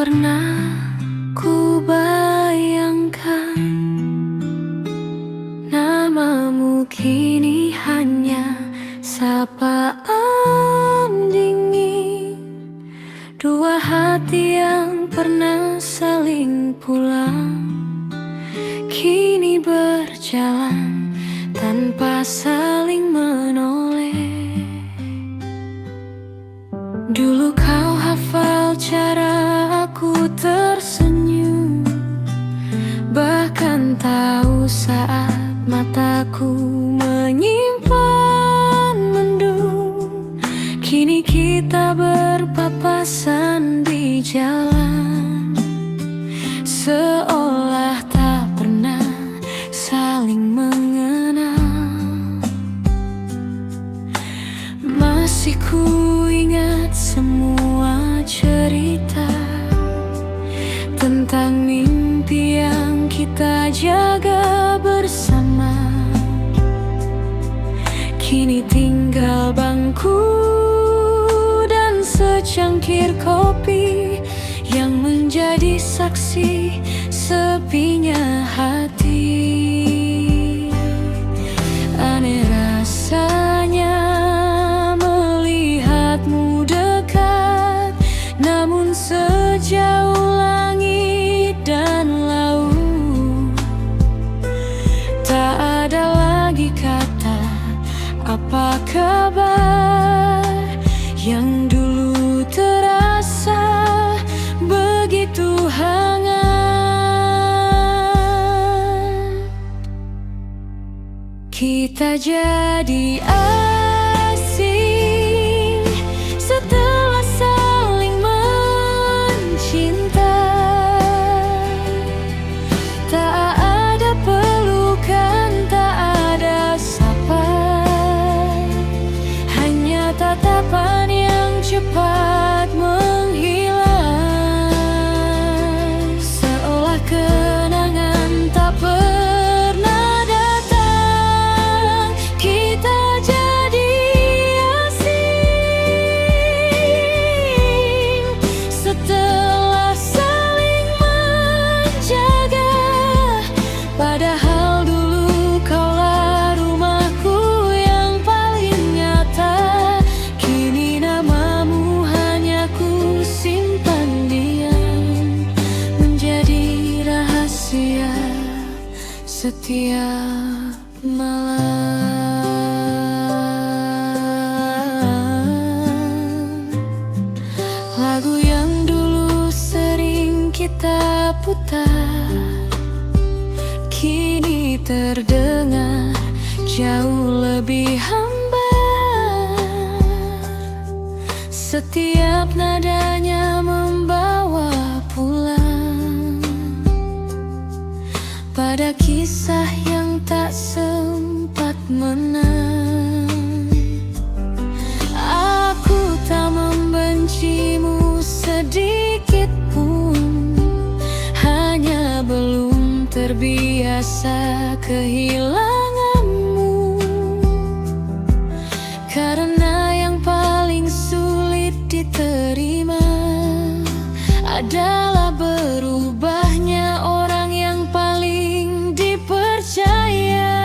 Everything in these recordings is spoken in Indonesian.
pernah ku bayangkan namamu kini hanya sapaan dingin. Dua hati yang pernah saling pulang kini berjalan tanpa saling menoleh. Dulu kau hafal cara aku tersenyum, bahkan tahu saat mataku menyimpan mendung. Kini kita berpapasan di jalan, seolah tak pernah saling mengenal. Masih ku ingat semua cerita tentang mimpi yang kita jaga bersama. Kini tinggal bangku dan secangkir kopi yang menjadi saksi sepinya hati. Aneh rasanya melihatmu dekat, namun sejauh langit dan laut. Tak ada lagi kata apa kabar yang dulu terasa begitu hangat. Kita jadi asing setelah saling mencinta. Tak ada pelukan, tak ada sapa, hanya tatapan yang cepat menghilang, seolah kenangan tak pernah datang. Kita jadi asing setelah saling menjaga, padahal dulu kaulah rumahku yang paling nyata. Kini namamu hanya ku simpan diam, menjadi rahasia setiap malam. Lagu yang dulu sering kita putar kini terdengar jauh lebih hambar. Setiap nadanya membawa pulang pada kisah yang tak sempat menang. Aku tak membencimu sedikit pun, hanya belum terbiasa kehilanganmu. Karena yang paling sulit diterima adalah berubahnya orang yang paling dipercaya.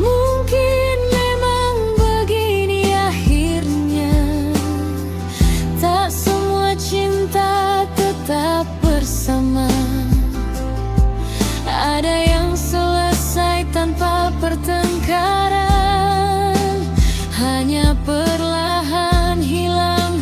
Mungkin memang begini akhirnya, tak semua cinta tetap bersama. Ada yang selesai tanpa pertengkaran, hanya perlahan hilang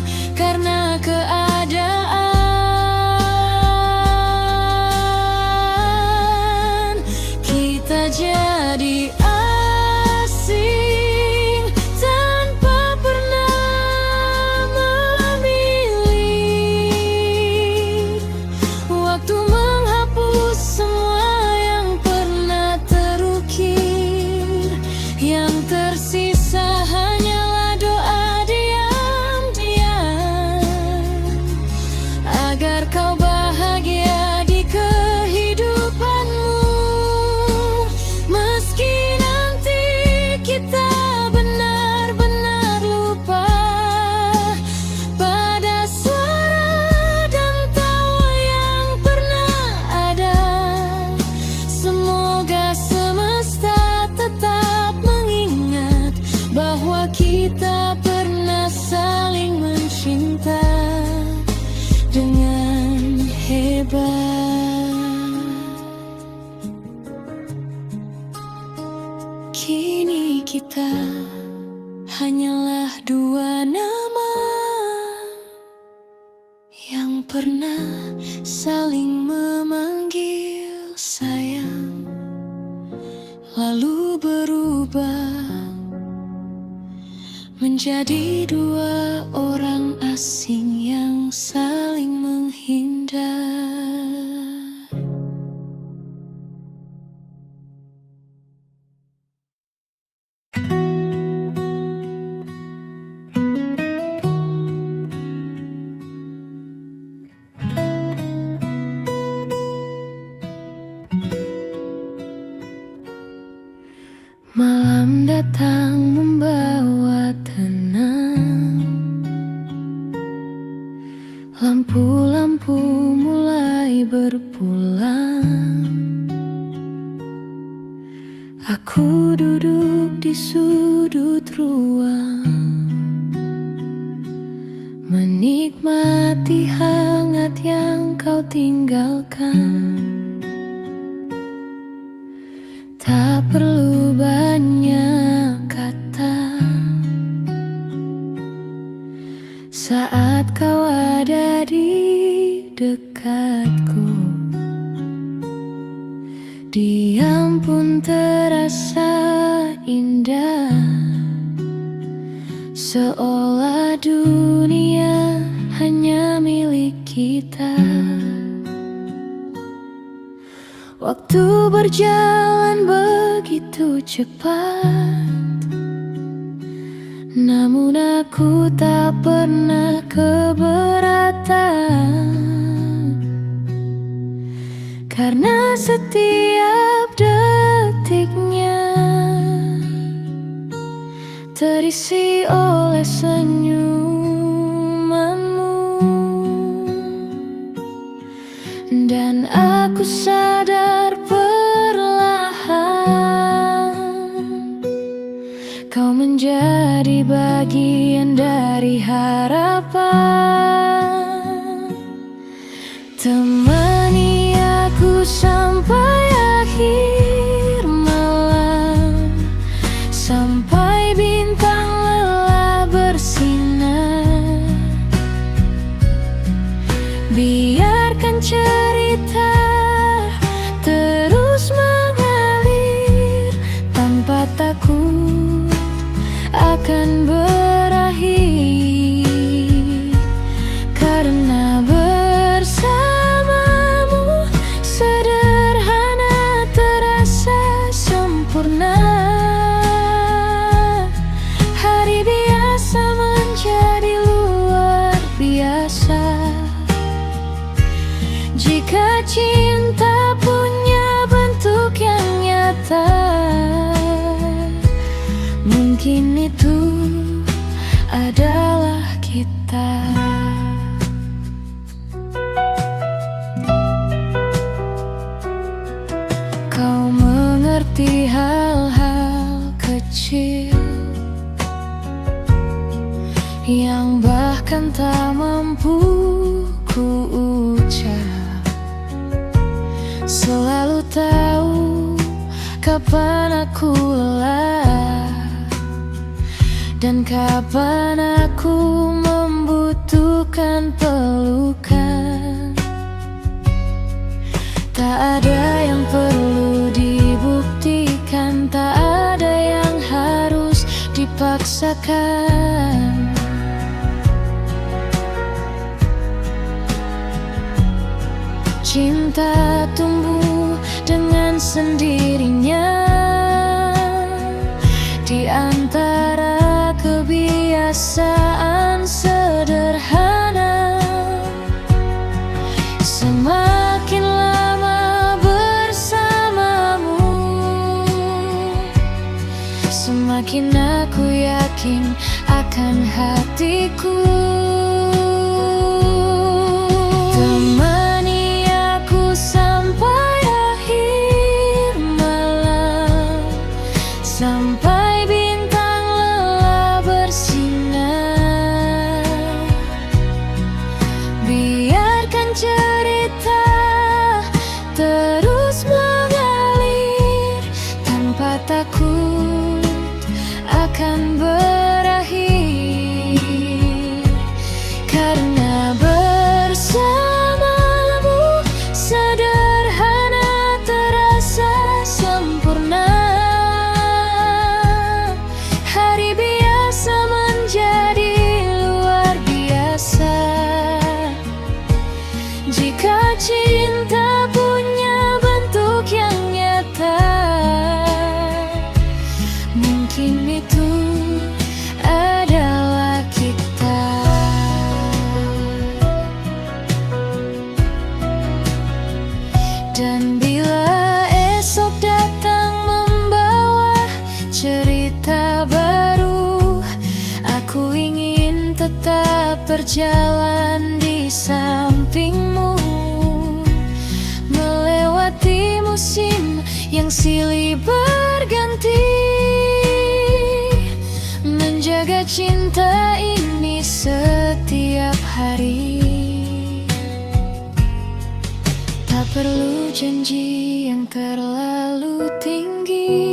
pernah saling memanggil sayang, lalu berubah menjadi dua orang asing yang saling menghindar. Malam datang membawa tenang, lampu-lampu mulai berpulang. Aku duduk di sudut ruang, menikmati hangat yang kau tinggalkan. Tak perlu banyak kata saat kau ada di dekatku. Diam pun terasa indah, seolah dunia hanya milik kita. Waktu berjalan begitu cepat, namun aku tak pernah keberatan, karena setiap detiknya terisi oleh senyumanmu. Dan aku sadar perlahan kau menjadi bagian dari harapan. Temani aku sampai akhir malam, sampai bintang lelah bersinar. Biarkan cerita terus mengalir tanpa takut akan berakhir, karena bersamamu sederhana terasa sempurna. Hari biasa menjadi luar biasa jika cinta punya bentuk yang nyata. Mungkin itu adalah kita. Kau mengerti hal-hal kecil yang bahkan tak mampu ku ucap. Selalu tahu kapan aku lelah dan kapan aku membutuhkan pelukan. Tak ada yang perlu dibuktikan, tak ada yang harus dipaksakan. Cinta tumbuh dengan sendirinya di antara kebiasaan sederhana. Semakin lama bersamamu, semakin aku yakin akan hatiku. Temani aku sampai akhir malam, sampai bintang lelah bersinar. Biarkan cerita terus mengalir tanpa takut akan berakhir, karena bersama berjalan di sampingmu, melewati musim yang silih berganti, menjaga cinta ini setiap hari. Tak perlu janji yang terlalu tinggi,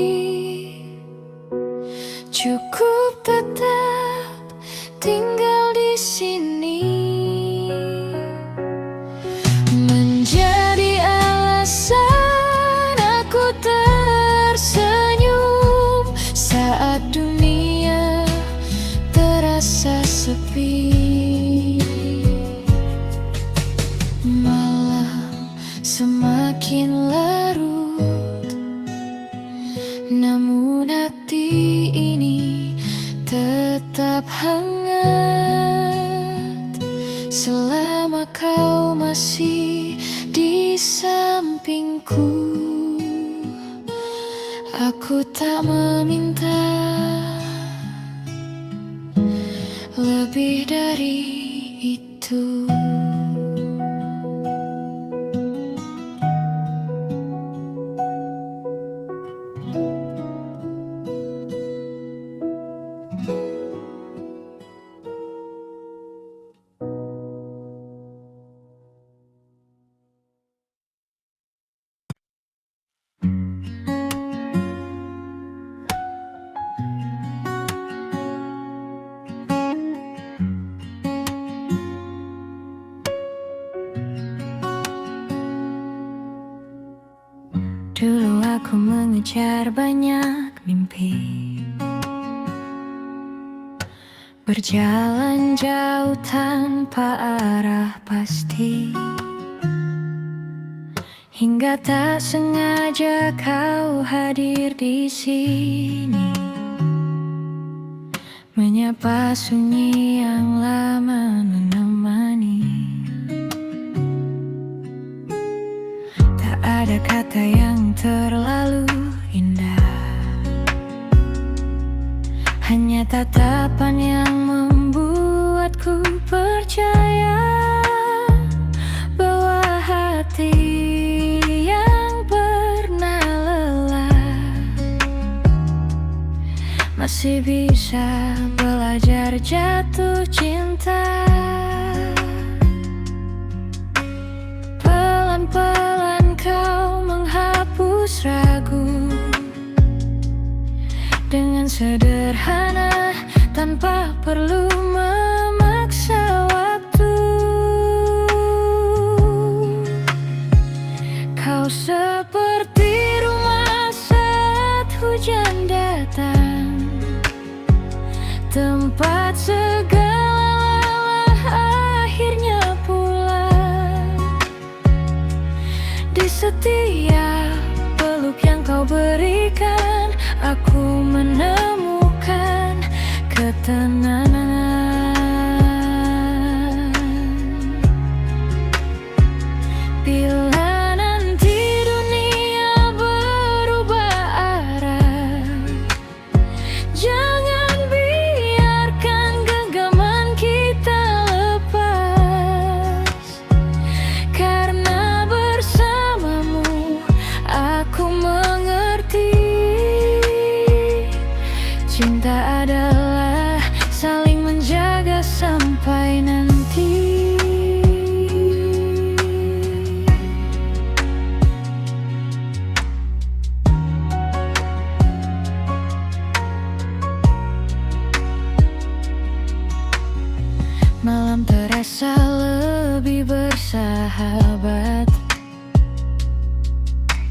cukup tetap tinggal di sini, menjadi alasan aku tersenyum saat dunia terasa sepi. Malam semakin larut, namun hati ini tetap hangat selama kau masih di sampingku. Aku tak meminta lebih dari itu. Dulu aku mengejar banyak mimpi, berjalan jauh tanpa arah pasti, hingga tak sengaja kau hadir di sini, menyapa sunyi yang lama menemani. Tak ada kata yang terlalu indah, hanya tatapan yang membuatku percaya bahwa hati yang pernah lelah masih bisa belajar jatuh cinta. Pelan-pelan kau menghapus ragu, dengan sederhana tanpa perlu memaksa waktu. Kau seperti rumah saat hujan datang, tempat segala lelah akhirnya pulang. Di setiap peluk yang kau berikan, aku menemukan ketenangan. Bila nanti dunia berubah arah, jangan biarkan genggaman kita lepas, karena bersamamu aku mengerti. Cinta adalah saling menjaga sampai nanti. Malam terasa lebih bersahabat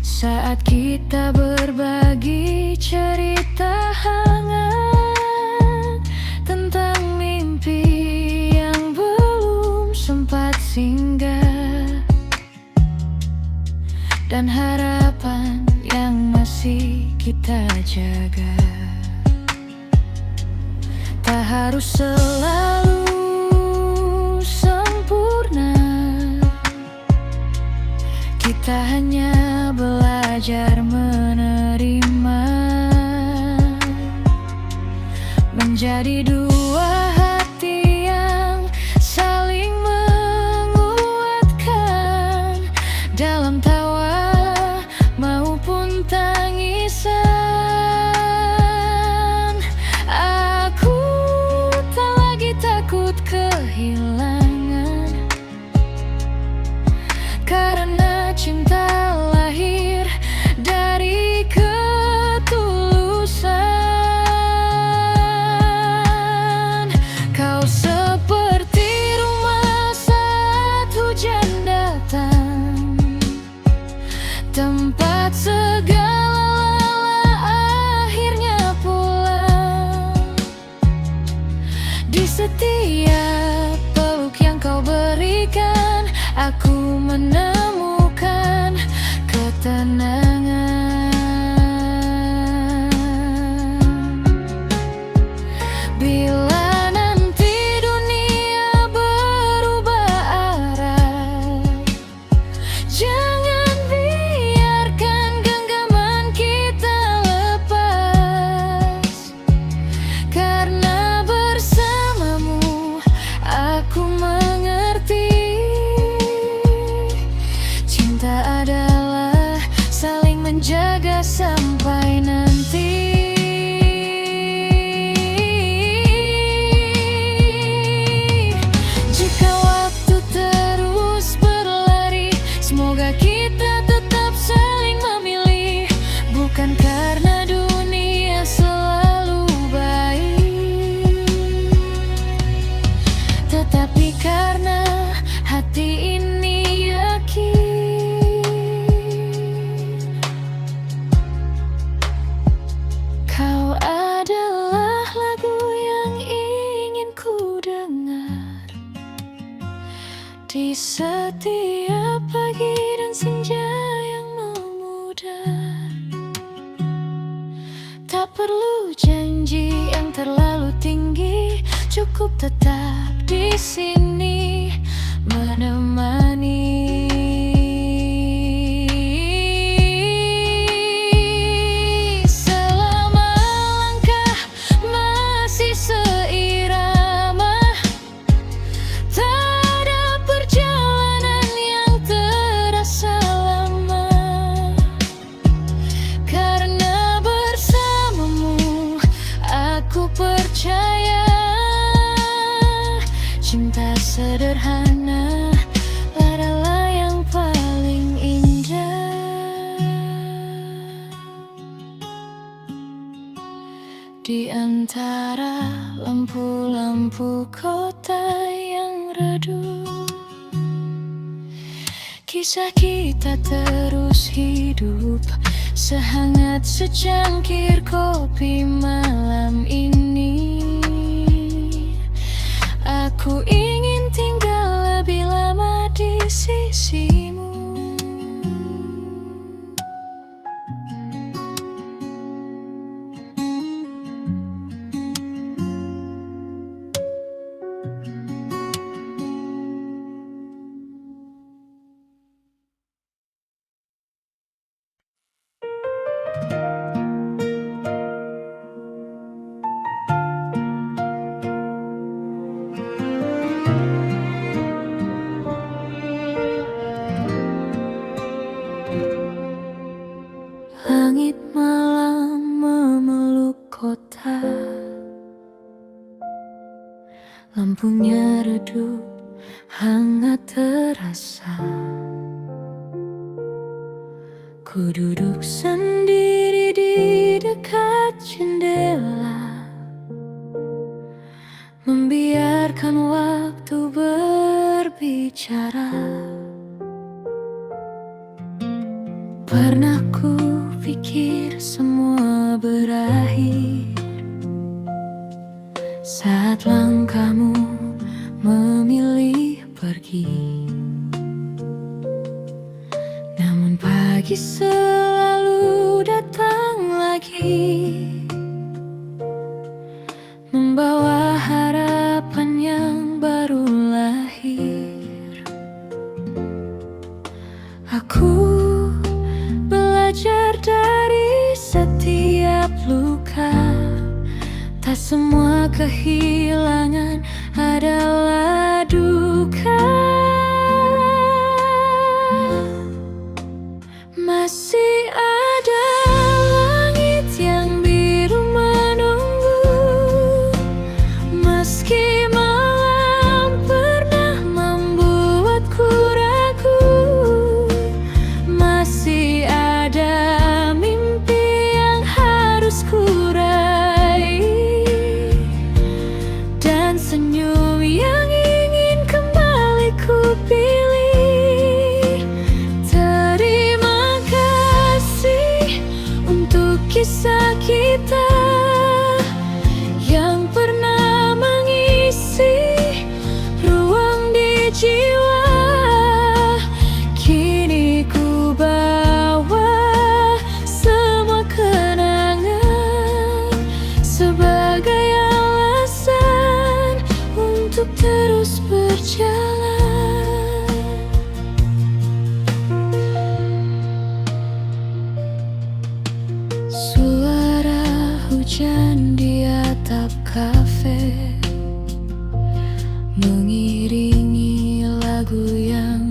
saat kita berbagi cerita hangat tentang mimpi yang belum sempat singgah, dan harapan yang masih kita jaga. Tak harus selalu sempurna, kita hanya belajar menerima, menjadi dua hati yang aku menemukan ketenangan. Bila nanti dunia berubah arah, jangan biarkan genggaman kita lepas, karena bersamamu aku mengerti. Cinta adalah saling menjaga sampai nanti. Jika waktu terus berlari, semoga kita tetap saling memilih, bukan karena dunia selalu baik, tetapi karena hati ini yakin. Kau adalah lagu yang ingin ku dengar di setiap pagi dan senja yang memudar. Tak perlu janji yang terlalu tinggi, cukup tetap di sini menemani. Selama langkah masih seirama, tak ada perjalanan yang terasa lama, karena bersamamu aku percaya. Cinta sederhana adalah yang paling indah. Di antara lampu-lampu kota yang redup, kisah kita terus hidup sehangat secangkir kopi malam ini. Aku ingin tinggal lebih lama di sisimu. Langit malam memeluk kota, lampunya redup, hangat terasa. Ku duduk sendiri di dekat jendela, membiarkan waktu berbicara. Pernah ku pikir semua berakhir saat langkahmu memilih pergi. Namun pagi selalu datang lagi, membawa harapan yang baru lahir. Aku belajar dari setiap luka, tak semua kehilangan adalah duka. Masih ada langit yang biru menunggu, meski malam pernah membuatku ragu. Masih ada mimpi yang harus ku raih, dan senyum yang ingin kembali ku pilih. Terima kasih untuk kisah kita yang pernah mengisi ruang di jiwa.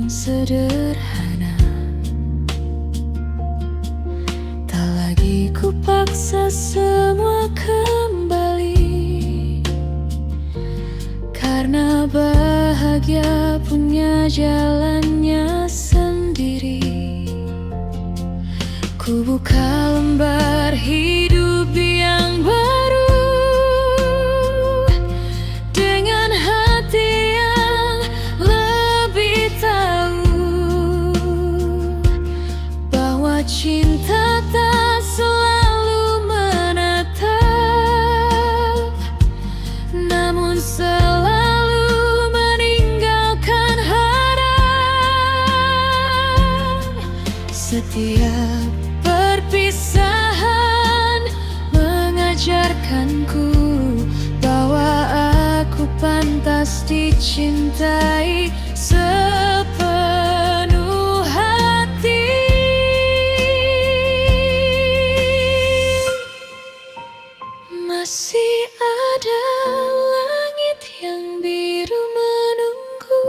yang sederhana. Tak lagi ku paksa semua kembali, karena bahagia punya jalannya sendiri. Ku buka lembar hidup yang baru dengan hati yang lebih tahu bahwa cinta tak selalu menetap, namun selalu meninggalkan harap. Setiap perpisahan mengajarkanku bahwa aku pantas dicintai sepenuh hati. Masih ada langit yang biru menunggu,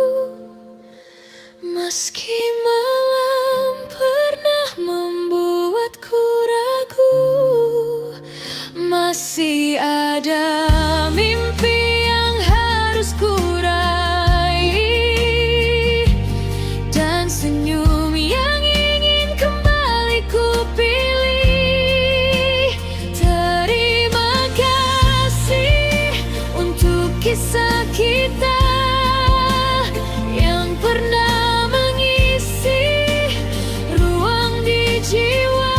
meski malam pernah membuatku ragu. Masih ada mimpi yang harus ku raih, dan senyum yang ingin kembali ku pilih. Terima kasih untuk kisah kita yang pernah mengisi ruang di jiwa.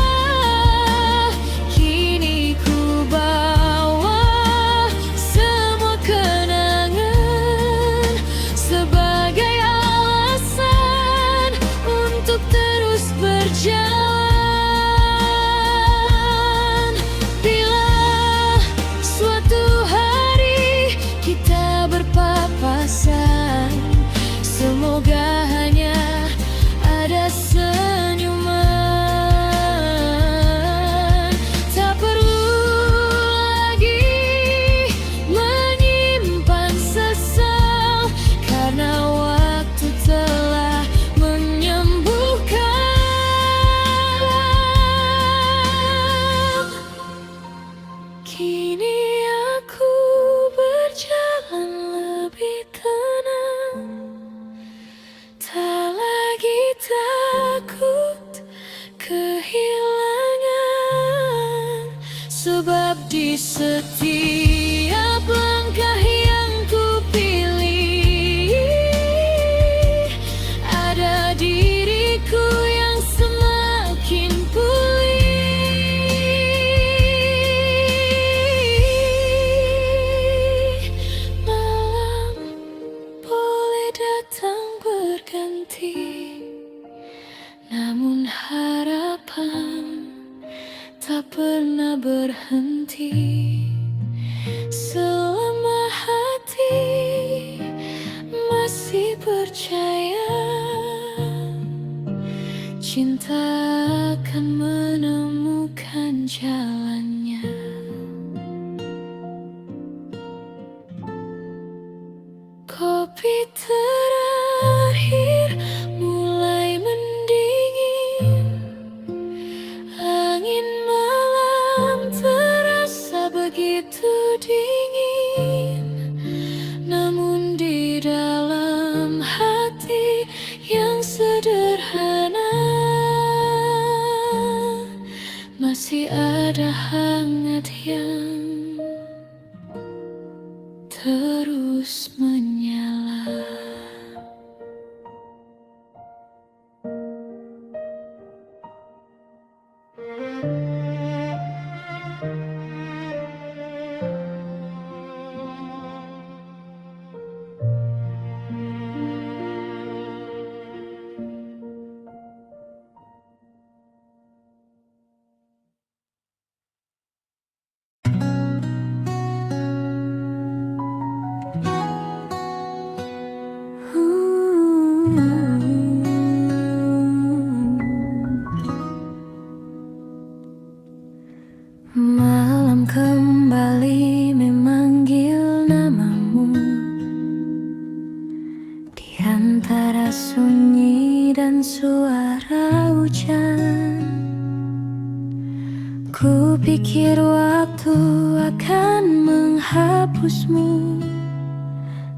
Kini ku bawa semua kenangan sebagai alasan untuk terus berjalan. Bila suatu hari kita berpapasan, semoga hanya ada senyuman. Tak perlu lagi menyimpan sesal, karena waktu telah menyembuhkan. Kini aku berjalan lebih tenang, tak lagi takut kehilangan, sebab di setiap langkah yang ku pilih ada diriku yang semakin pulih. Malam boleh datang berganti, namun harapan tak pernah berhenti. Selama hati masih percaya, cinta akan menemukan jalannya. Kopi terakhir mulai mendingin, angin malam terasa begitu dingin, namun di dalam hati yang sederhana masih ada hangat yang terus menyala. Malam kembali memanggil namamu di antara sunyi dan suara hujan. Ku pikir waktu akan menghapusmu,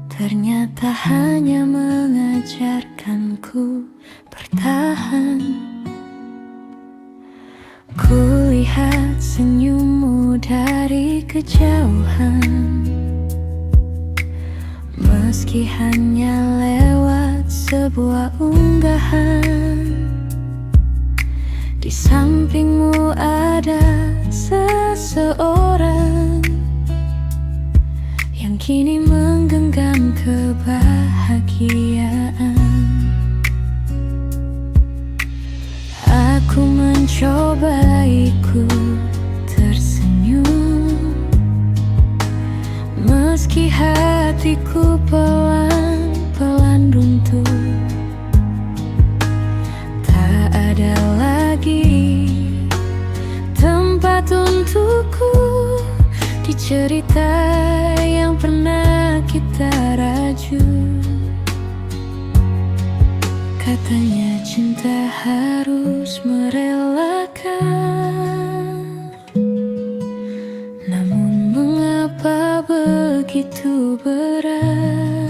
ternyata hanya mengajarkanku bertahan. Kulihat senyummu dari kejauhan, meski hanya lewat sebuah unggahan. Di sampingmu ada seseorang yang kini menggenggam kebahagiaan. Aku mencoba ikut tersenyum, meski hatiku pelan-pelan runtuh. Tak ada lagi tempat untukku di cerita yang pernah kita raju. Katanya cinta harus merelakan, namun mengapa begitu berat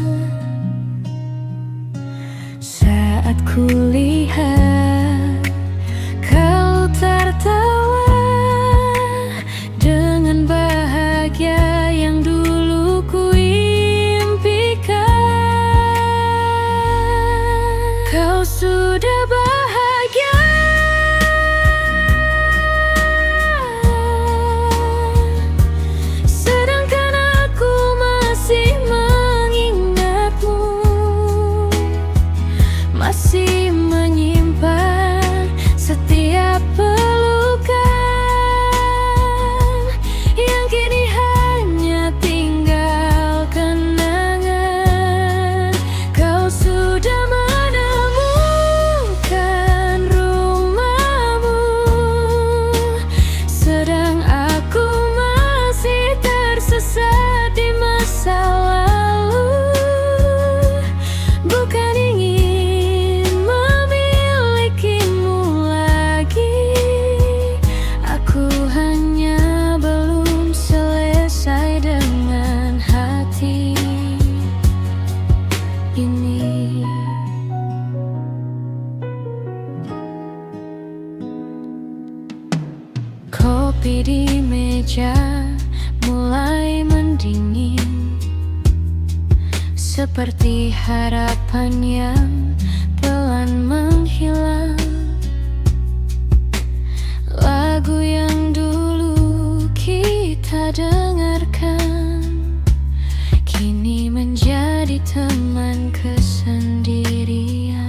saat kulihat kau tertawa dengan bahagia yang dulu ku impikan. Kau sudah bahagia, sedangkan aku masih mengingatmu, masih menyimpan setiap pelukan yang kini hanya tinggal kenangan. Kau sudah menemukan rumahmu, sedang aku masih tersesat di masa lalu. Bukan ingin memilikimu lagi, aku hanya belum selesai dengan hati ini. Kopi di meja mulai mendingin, seperti harapan yang pelan menghilang. Lagu yang dulu kita dengarkan kini menjadi teman kesendirian.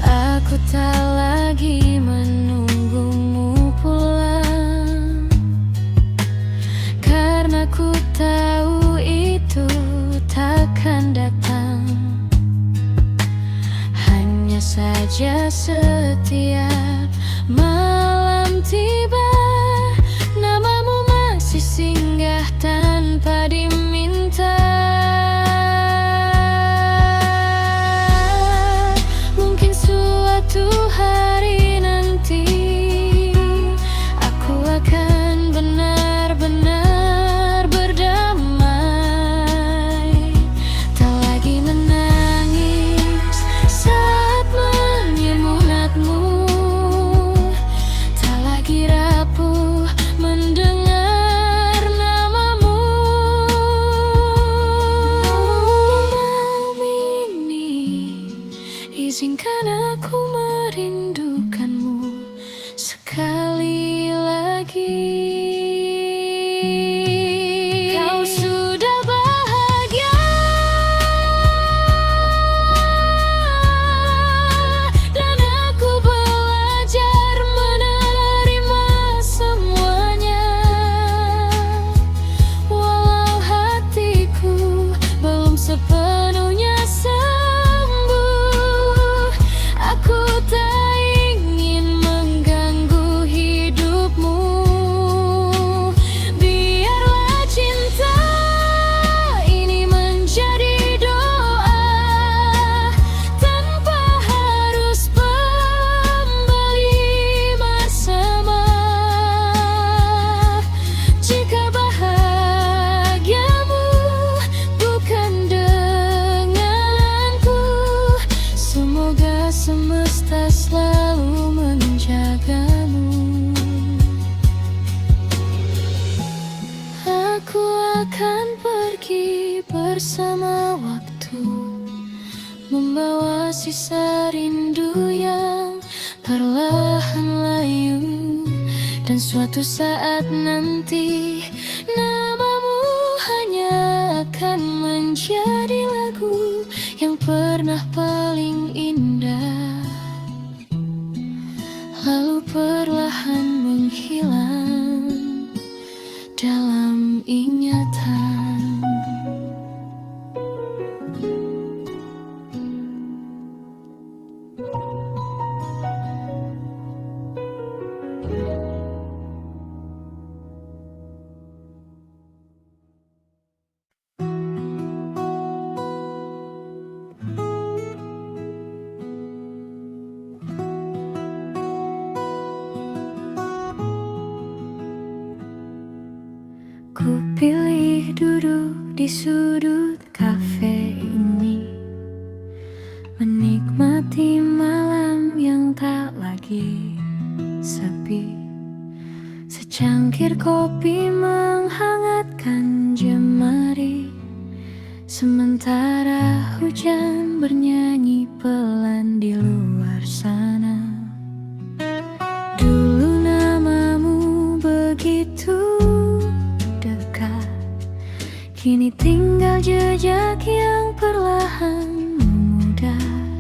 Aku tak lagi menunggumu pulang, karena ku tahu itu takkan datang. Hanya saja setiap malam tiba, namamu masih singgah tanpa diminta. Mungkin suatu hari nanti aku akan benar-benar berdamai, tak lagi menangis saat menyemunatmu, tak lagi rapuh mendengar namamu. Malam ini izinkan aku merindukanmu sekali lagi. Kau sudah bahagia, dan aku belajar menerima semuanya. Walau hatiku belum sepenuhnya sembuh, aku tak ingin mengganggu hidupmu. Biarlah cinta ini menjadi bersama waktu, membawa sisa rindu yang perlahan layu. Dan suatu saat nanti namamu hanya akan menjadi lagu yang pernah paling indah, lalu perlahan menghilang dalam ingatan. Ku pilih duduk di sudut kafe ini, menikmati malam yang tak lagi sepi. Secangkir kopi menghangatkan jemari, sementara hujan bernyanyi pelan di luar sana. Dulu namamu begitu dekat, kini tinggal jejak yang perlahan memudar.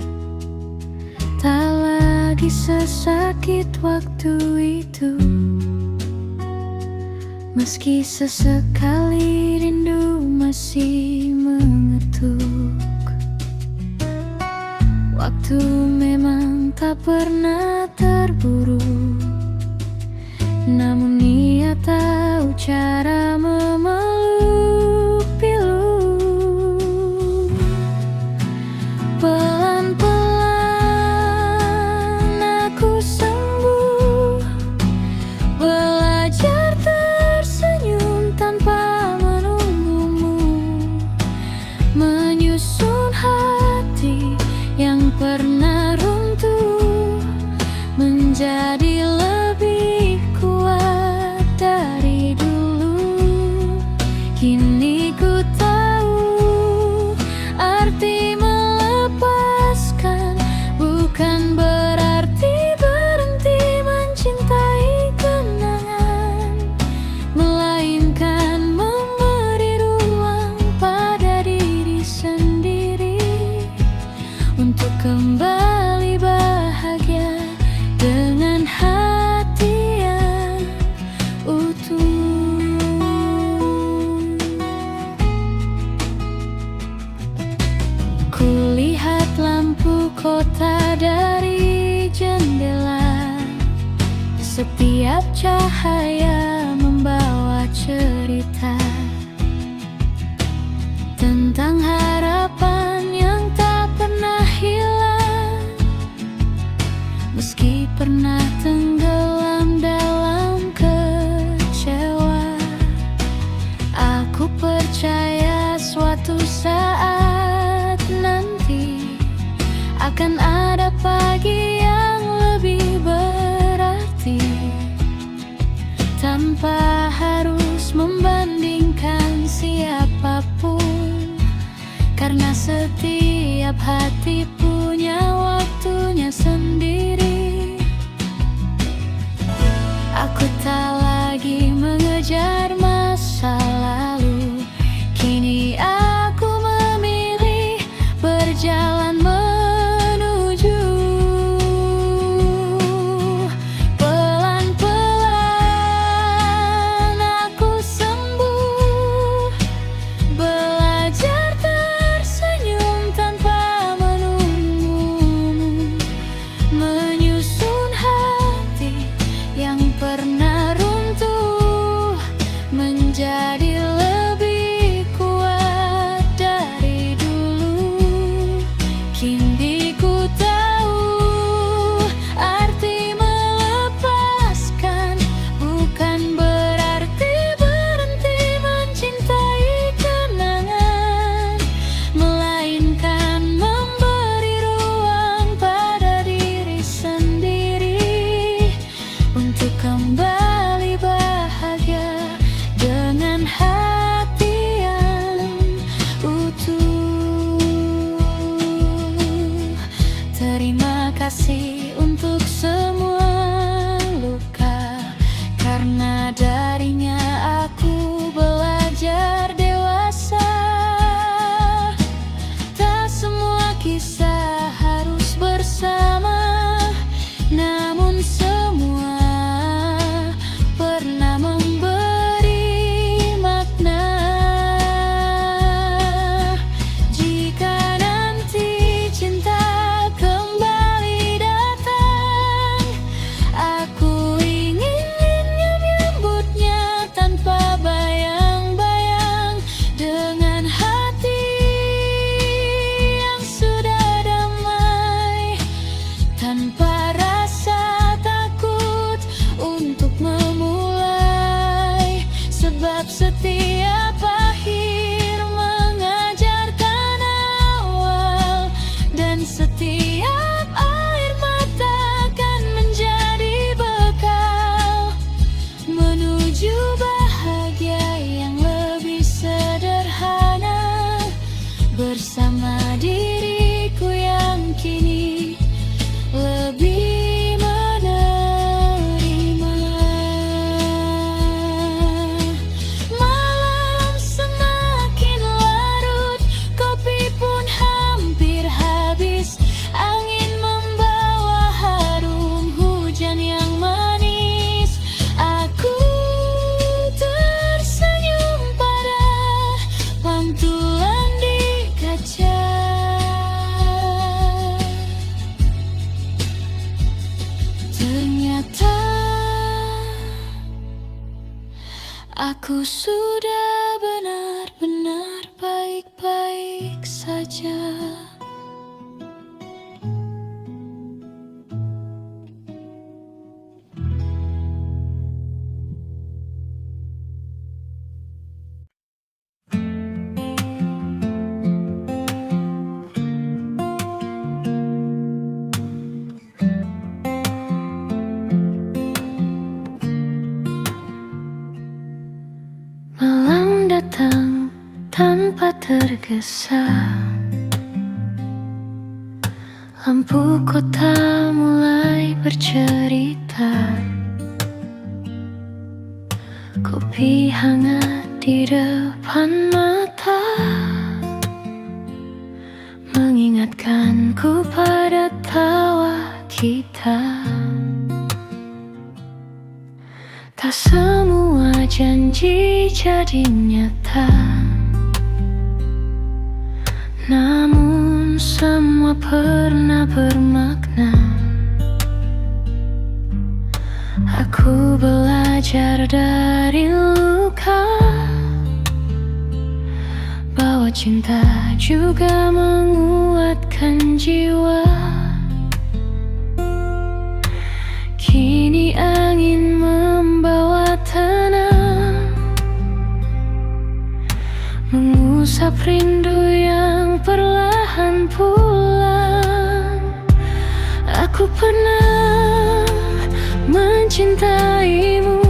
Tak lagi sesakit waktu itu, meski sesekali rindu masih mengetuk. Waktu memang tak pernah terburu, namun ia tahu cara memeluk pilu. Pelan-pelan aku sembuh, belajar tersenyum tanpa menunggumu, menyusun hati yang pernah runtuh menjadi lebih kuat dari dulu. Kini ku tahu arti melepaskan bukan berarti berhenti mencintai kenangan, melainkan memberi ruang pada diri sendiri untuk kembali bahagia dengan hati yang utuh. Kulihat lampu kota dari jendela, setiap cahaya membawa cerita tentang harapan yang tak pernah hilang, meski pernah tenggelam dalam kecewa. Aku percaya suatu saat nanti akan ada pagi yang lebih berarti, tanpa harus membandingkan siapapun, karena setiap hati punya waktunya sendiri. Aku tak lagi mengejar masa lalu, kini aku memilih berjalan menuju. Pelan-pelan aku sembuh, belajar tersenyum tanpa menunggumu, menyusun hati yang pernah runtuh kasih untuk semua luka, karena darinya aku belajar dewasa. Tak semua kisah harus bersama, namun semua pernah memberi makna. Jika nanti cinta kembali datang, aku ingin menyambutnya tanpa bayang-bayang, dengan hati yang sudah damai, tanpa rasa takut untuk memulai. Sebab setiap akhir mengajarkan awal, dan setiap air mata akan menjadi bekal menuju bahagia yang lebih sederhana, bersama diriku yang kini lebih menerima. Malam semakin larut, kopi pun hampir habis. Angin membawa harum hujan yang manis. Aku tersenyum pada pantulan di kaca. Ternyata aku sudah benar-benar baik-baik saja. Malam datang tanpa tergesa, lampu kota mulai bercerita. Kopi hangat di depan mata mengingatkanku pada tawa kita. Tak semua janji jadi nyata, namun semua pernah bermakna. Aku belajar dari luka, bahwa cinta juga menguatkan jiwa. Kini angin membawa tenang, mengusap rindu yang perlahan pulang. Aku pernah mencintaimu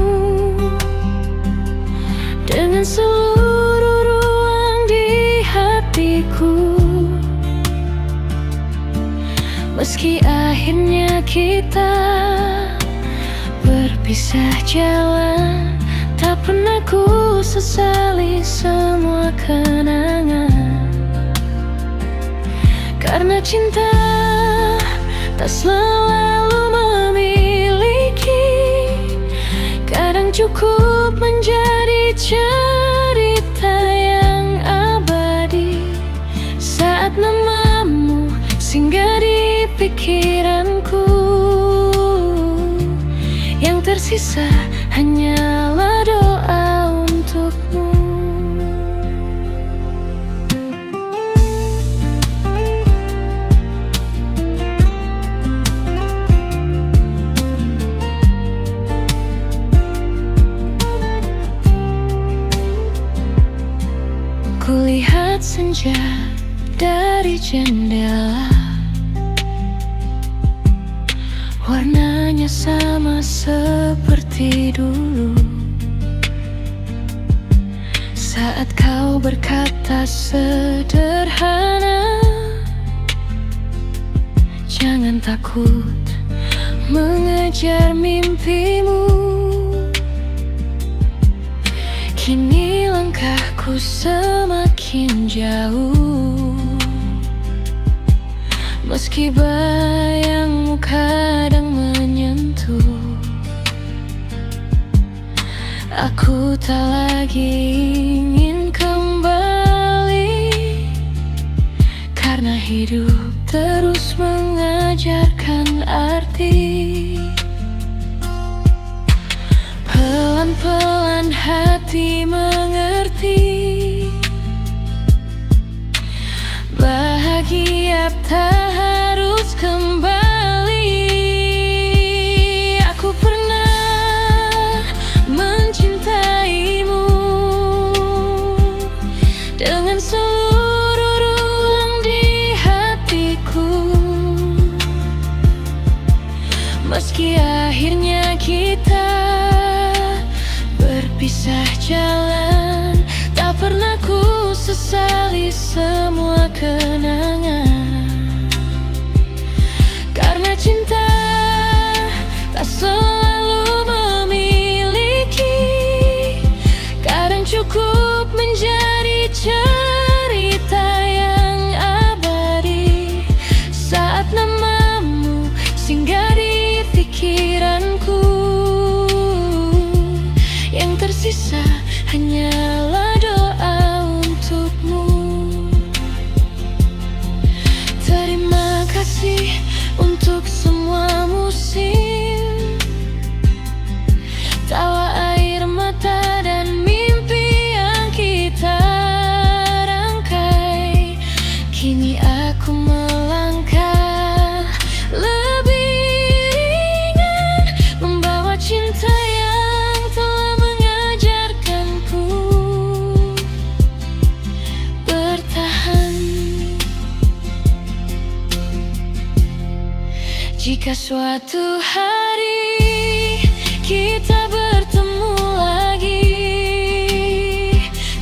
dengan seluruh ruang di hatiku. Meski akhirnya kita berpisah jalan, tak pernah ku sesali semua kenangan. Karena cinta tak selalu memiliki, kadang cukup menjadi cerita yang abadi. Saat namamu singgah di pikiranku, yang tersisa hanyalah doa untukmu. Kulihat senja dari jendela, warnanya sama seperti dulu. Saat kau berkata sederhana, jangan takut mengejar mimpimu. Kini langkahku semakin jauh, meski bayangmu kadang menyentuh. Aku tak lagi ingin kembali, karena hidup terus mengajarkan arti. Pelan-pelan hati mengerti, bahagia tak harus kembali. Aku pernah mencintaimu dengan seluruh ruang di hatiku, meski akhirnya kita berpisah jalan. Tak pernah ku sesali semua kenangan, karena cinta tak selalu memiliki. Kadang cukup menjadi cerita yang abadi, saat namamu singgah di pikiranku. Yang tersisa hanyalah doa untukmu. Terima kasih untuk semua musim, tawa air mata dan mimpi yang kita rangkai. Kini aku melangkah lebih ringan, membawa cinta yang telah mengajarkanku bertahan. Jika suatu hari kita bertemu lagi,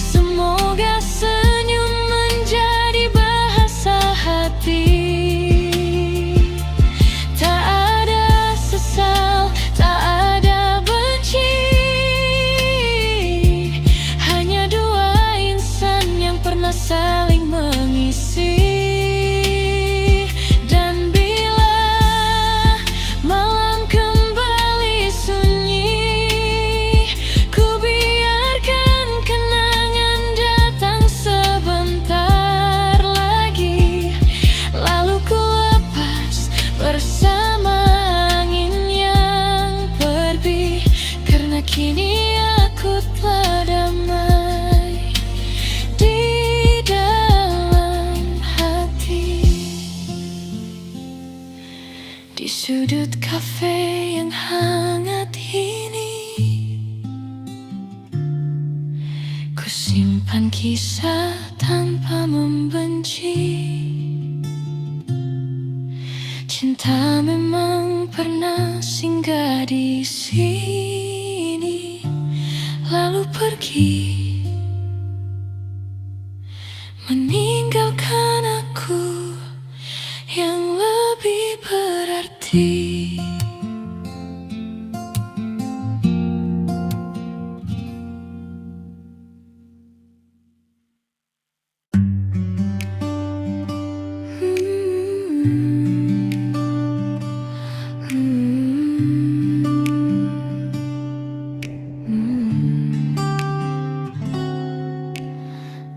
semoga senyum menjadi bahasa hati. Tak ada sesal, tak ada benci, hanya dua insan yang pernah saling mengisi. Dan bila malam kembali sunyi, ku biarkan kenangan datang sebentar lagi, lalu ku lepas bersama angin yang pergi. Karena kini aku telah damai di dalam hati. Di sudut kafe yang hangat ini, ku simpan kisah tanpa membenci. Cinta memang pernah singgah di sini, lalu pergi, meninggalkan aku yang lebih berarti.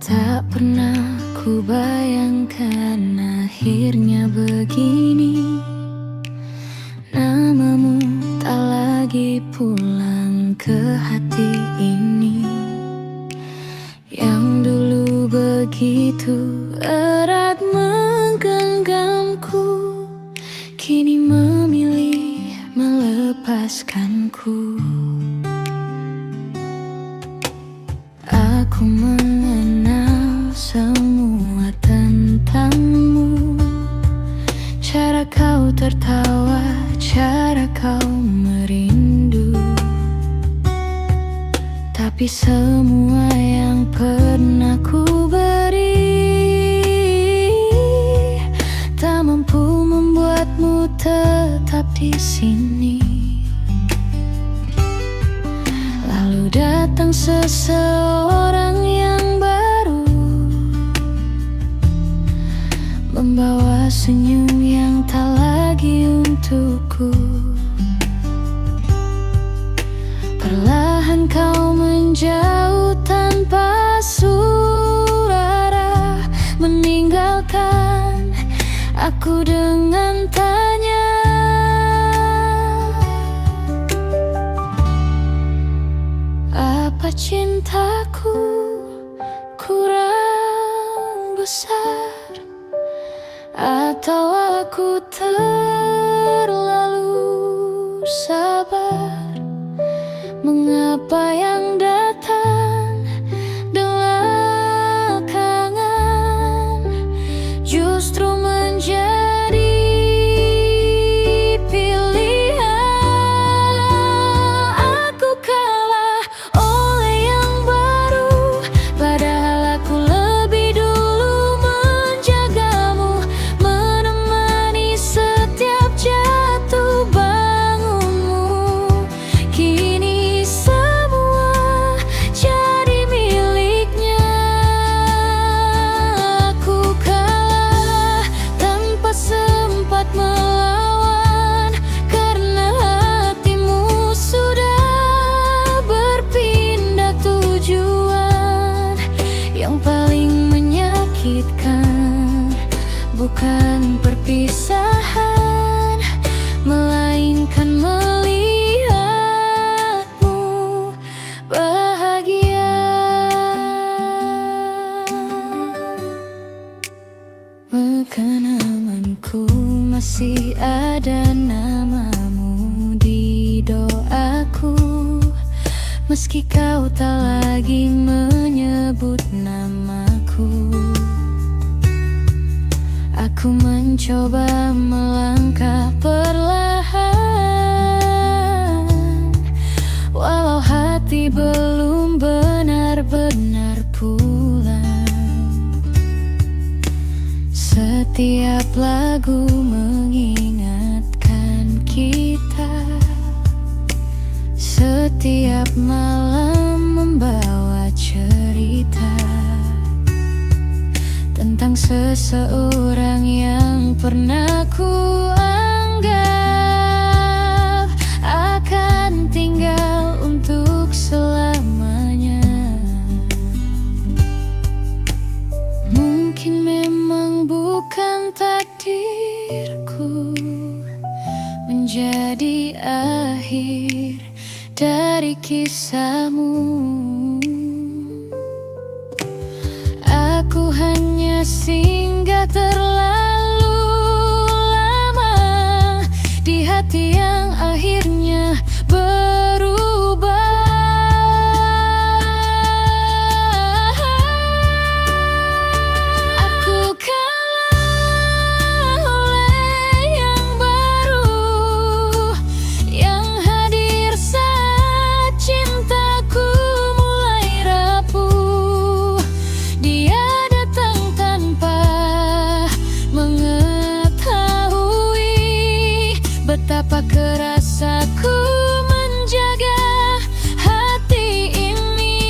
Tak pernah ku bayangkan akhirnya begini, namamu tak lagi pulang ke hati ini. Yang dulu begitu erat menggenggamku, kini memilih melepaskanku. Aku mengenal semua tentangmu, cara kau tertawa, cara kau merindu. Tapi semua yang pernah ku beri tak mampu membuatmu di sini. Lalu datang seseorang yang baru, membawa senyum yang tak lagi untukku. Perlahan kau menjauh tanpa suara, meninggalkan aku dengan tanya, apa cintaku kurang besar, atau aku terlalu sabar? Mengapa yang datang belakangan justru menjadi pilihan? Aku kalah oleh yang baru, padahal aku lebih dulu menjagamu, menemani setiap jatuh bangunmu. Kini bukan perpisahan, melainkan melihatmu bahagia. Kenanganku masih ada namamu di doaku, meski kau tak lagi menyebut namaku. Aku mencoba melangkah perlahan, walau hati belum benar-benar pulang. Setiap lagu mengingatkan kita, setiap malam membawa cerita tentang seseorang yang pernah ku anggap akan tinggal untuk selamanya. Mungkin memang bukan takdirku menjadi akhir dari kisahmu. Aku hanya singgah terlalu lama di hati yang akhirnya berubah. Aku kalah oleh yang baru, yang hadir saat cintaku mulai rapuh. Dia betapa keras aku menjaga hati ini.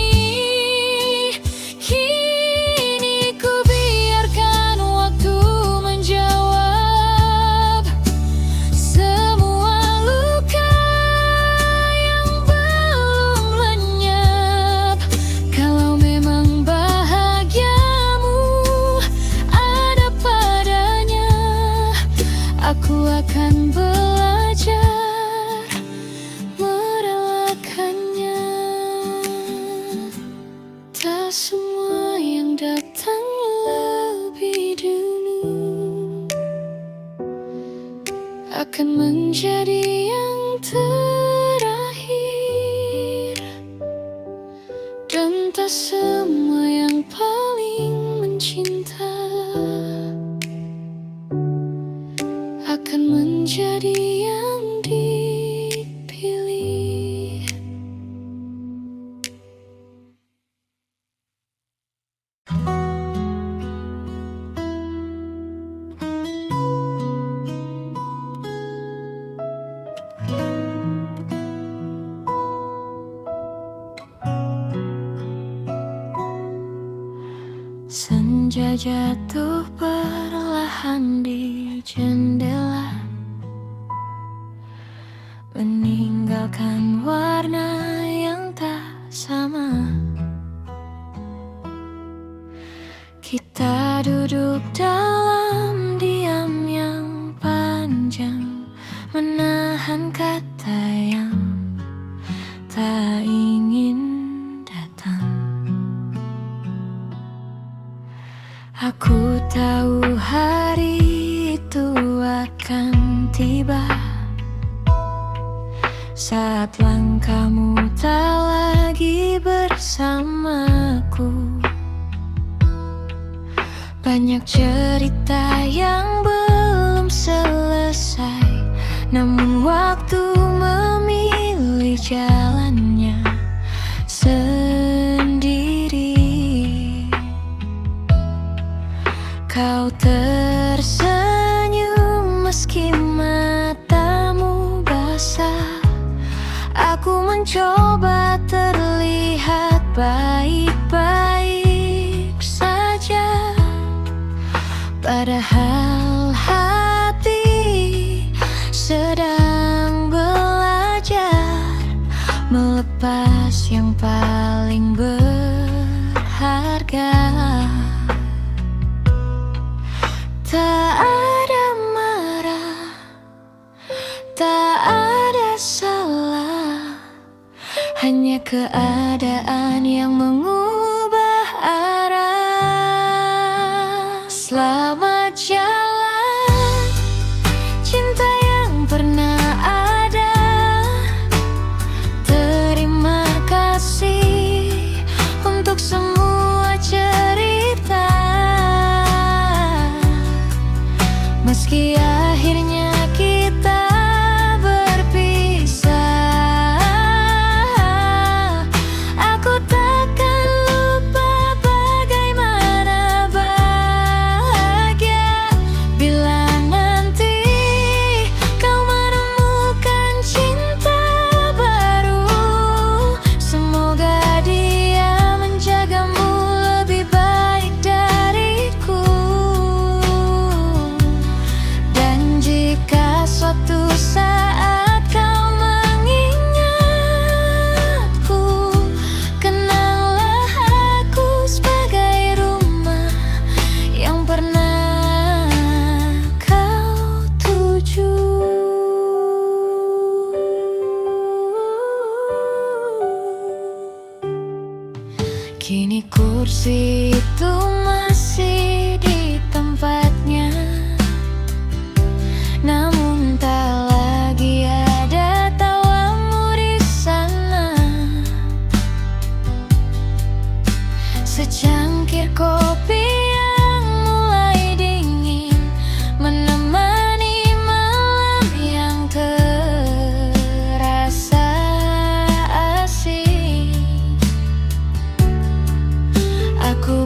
Kini ku biarkan waktu menjawab semua luka yang belum lenyap. Kalau memang bahagiamu ada padanya, aku akan merelakannya. Tak semua yang datang lebih dulu akan menjadi yang terakhir, dan tak semua yang paling mencinta akan menjadi yang dipilih. jatuh perlahan di jendela, meninggalkan warna yang tak sama. Kita duduk dalam diam yang panjang, menahan kata yang tak ingin datang. Aku tahu hari itu akan tiba, saat langkahmu tak lagi bersamaku. Banyak cerita yang belum selesai, namun waktu memilih jalannya sendiri. Kau tersenyum meski matamu basah. Aku mencoba terlihat baik-baik saja, padahal hati sedang belajar melepas yang paling berharga. Tak ada marah, tak ada salah, hanya keadaan yang mengubah arah. Selamat jalan, cinta yang pernah ada. Terima kasih untuk semua cerita, meski akhirnya kita berpisah. Aku takkan lupa bagaimana bahagia bila nanti kau menemukan cinta baru. Semoga dia menjagamu lebih baik dariku. Dan jika suatu saat kau mengingatku, kenanglah aku sebagai rumah yang pernah kau tuju. Kini kursi itu masih di tempatnya, namun tak lagi ada tawamu di sana. Secangkir kopi yang mulai dingin menemani malam yang terasa asing. Aku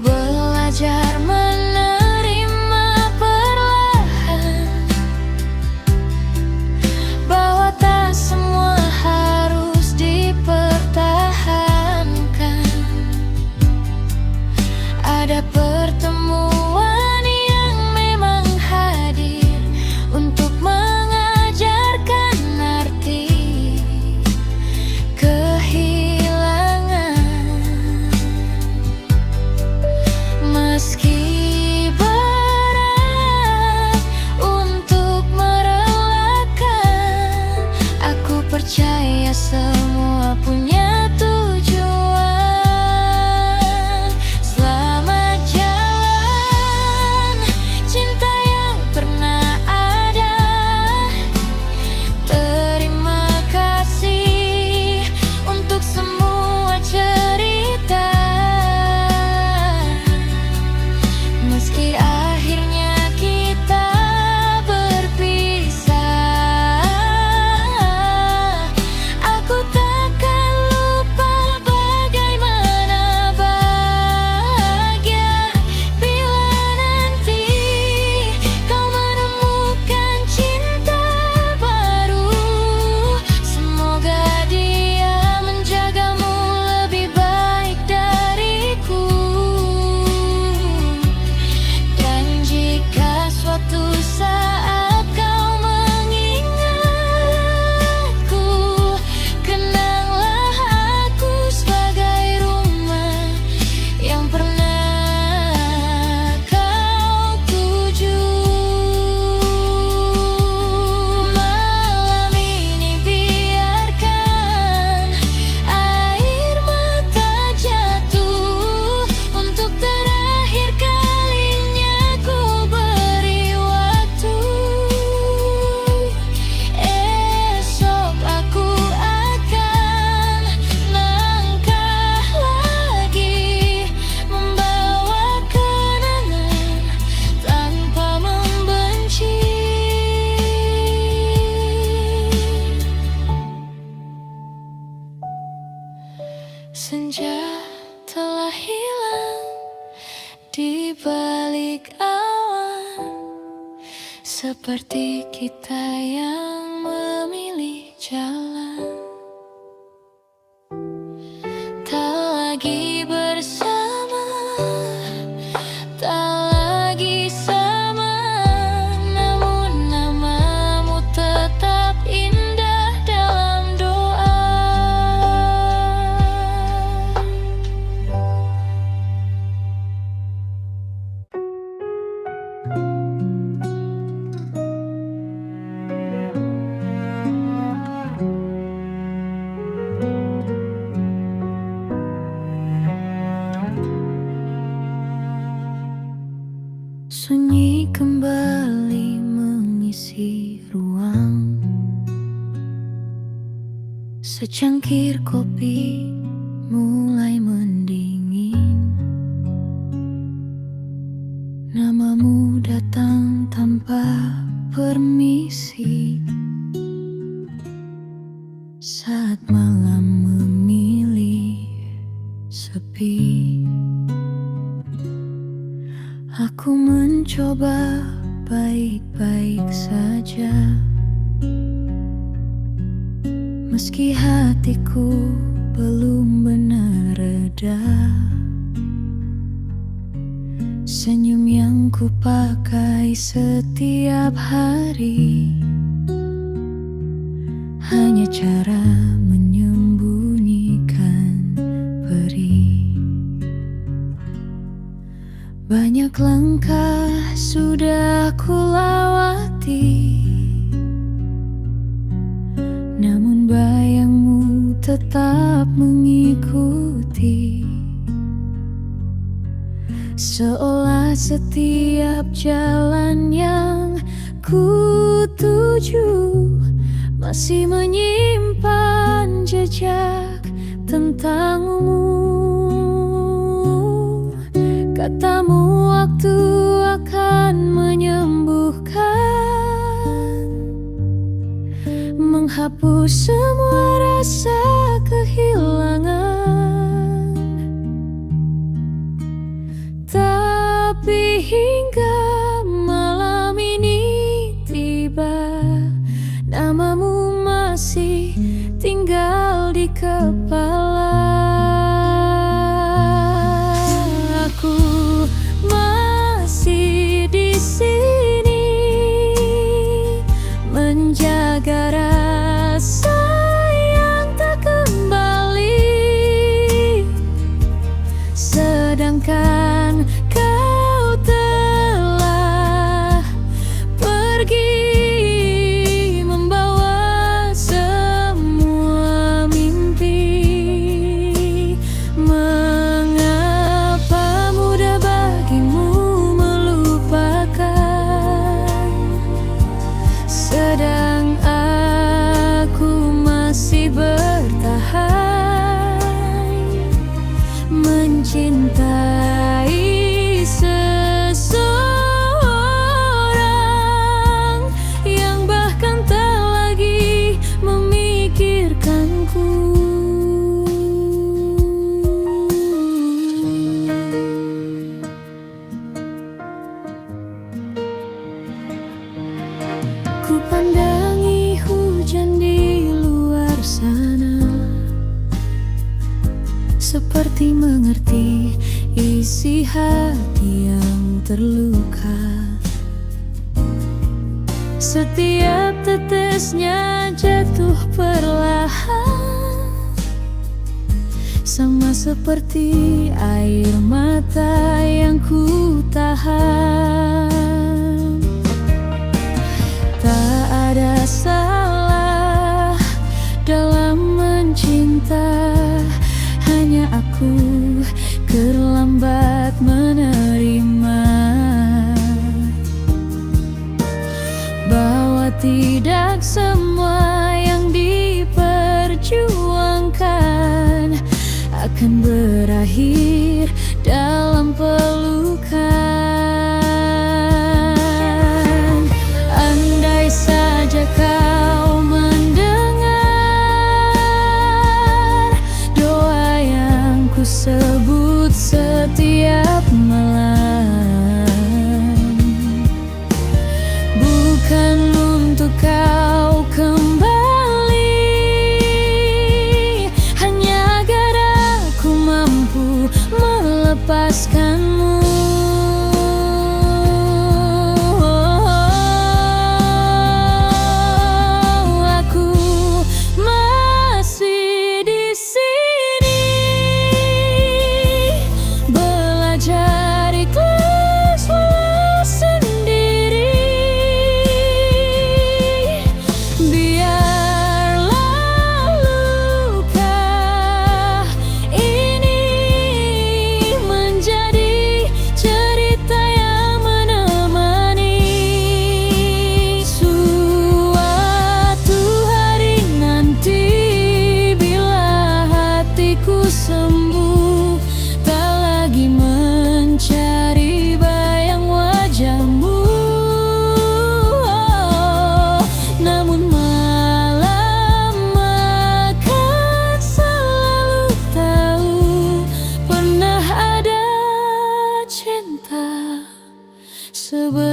Seperti kita yang memilih jalan, tak lagi bersama, tak lagi sama. Namun namamu tetap indah dalam doa. Sunyi kembali mengisi ruang. Secangkir kopi mulai mendingin. Namamu datang tanpa permisi saat malam memilih sepi. Aku mencoba baik-baik saja, meski hatiku belum benar reda. Senyum yang ku pakai setiap hari hanya cara menyembunyikan perih. Banyak langkah sudah ku lewati, namun bayangmu tetap mengikuti. Seolah setiap jalan yang ku tuju masih menyimpan jejak tentangmu. Katamu waktu akan menyembuhkan, menghapus semua rasa kehilangan. Tapi hingga malam ini tiba, namamu masih tinggal di kepala. Menjaga rasa yang tak kembali, sedangkan kau telah pergi membawa semua mimpi. Mengapa mudah bagimu melupakan, sedang aku masih bertahan mencintai seseorang yang bahkan tak lagi memikirkanku. Ku pandangi hujan di luar sana, seperti mengerti isi hati yang terluka. Setiap tetesnya jatuh perlahan, sama seperti air mata yang ku tahan. Tak ada salah dalam mencinta, hanya aku terlambat menerima bahwa tidak semua yang diperjuangkan akan berakhir dalam pelukan. Andai saja kau mendengar doa yang ku sebut setiap malam,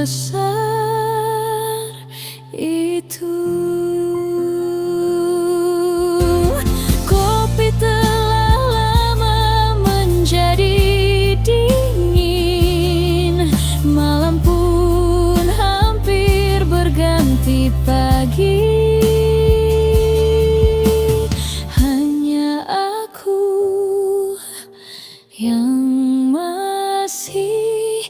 sebesar itu. Kopi telah lama menjadi dingin, malam pun hampir berganti pagi. Hanya aku yang masih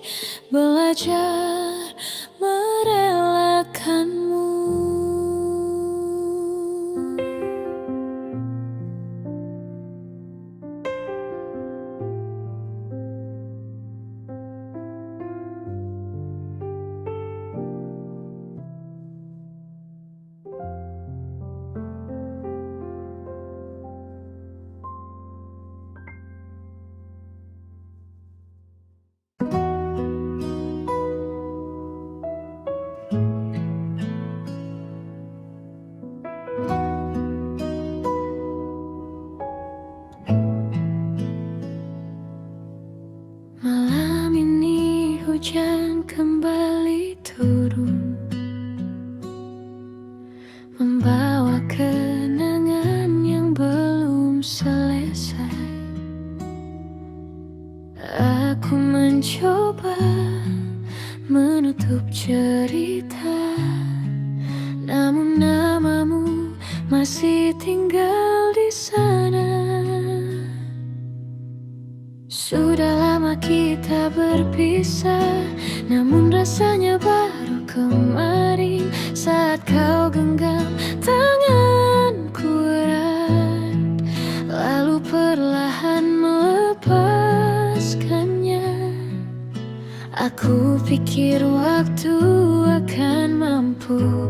belajar merelakanmu. Malam ini hujan kembali turun, membawa kenangan yang belum selesai. Aku mencoba menutup cerita, namun namamu masih tinggal di sana. Sudah lama kita berpisah, namun rasanya baru kemarin saat kau genggam tanganku erat, lalu perlahan melepaskannya. Aku pikir waktu akan mampu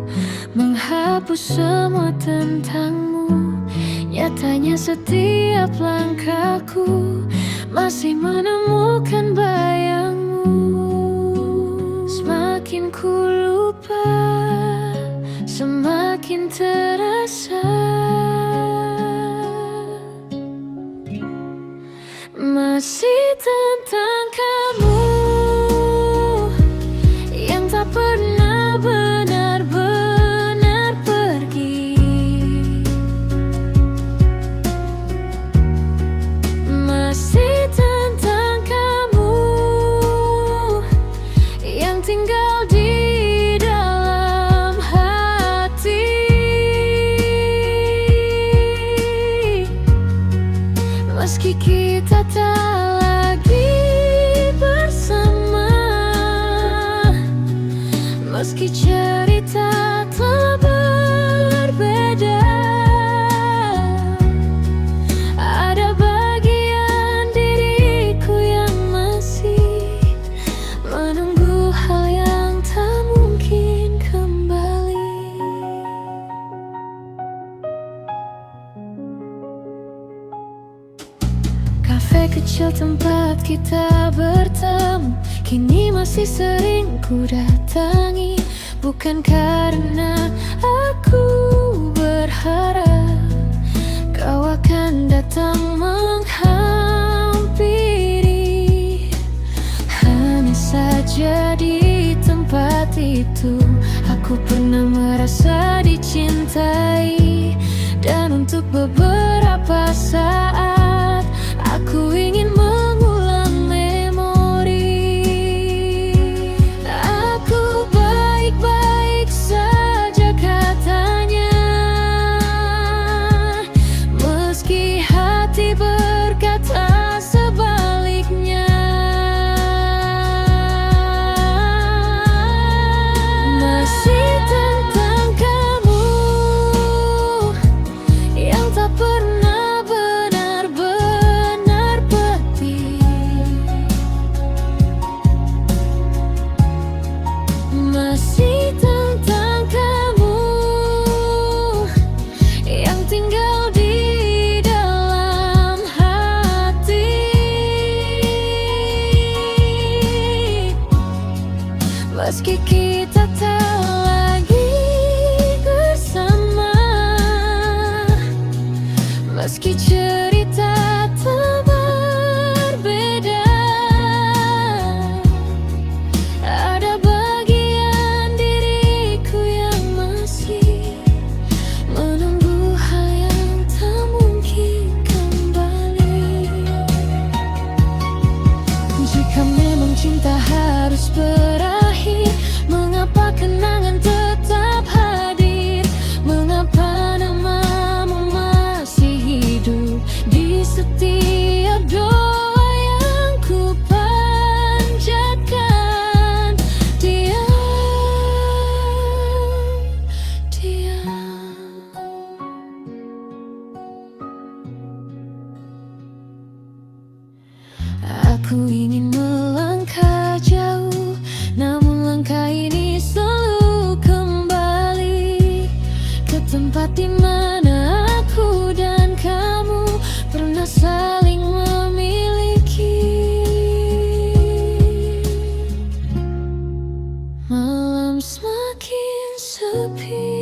menghapus semua tentangmu. Nyatanya setiap langkahku masih menemukan bayangmu. Semakin ku lupa, semakin terasa. Masih tentang kamu yang tak pernah benar-benar pergi. Masih tentang kamu yang tinggal di dalam hati. Meski kita tak lagi bersama, meski cerita telah berbeda, ada bagian diriku yang masih menunggu hal yang tak mungkin kembali. Kafe kecil tempat kita bertemu kini masih sering ku datangi, bukan karena aku berharap kau akan datang menghampiri. Hanya saja di tempat itu aku pernah merasa dicintai, dan untuk beberapa saat aku ingin mengulang memori. Aku baik-baik saja katanya, meski hati berkata sebaliknya. Masih tentang kamu yang tak pernah benar-benar pergi. Masih tentang kamu yang tinggal di dalam hati. Meski kita tak lagi bersama, meski cerita tak berbeda, ada bagian semakin sepi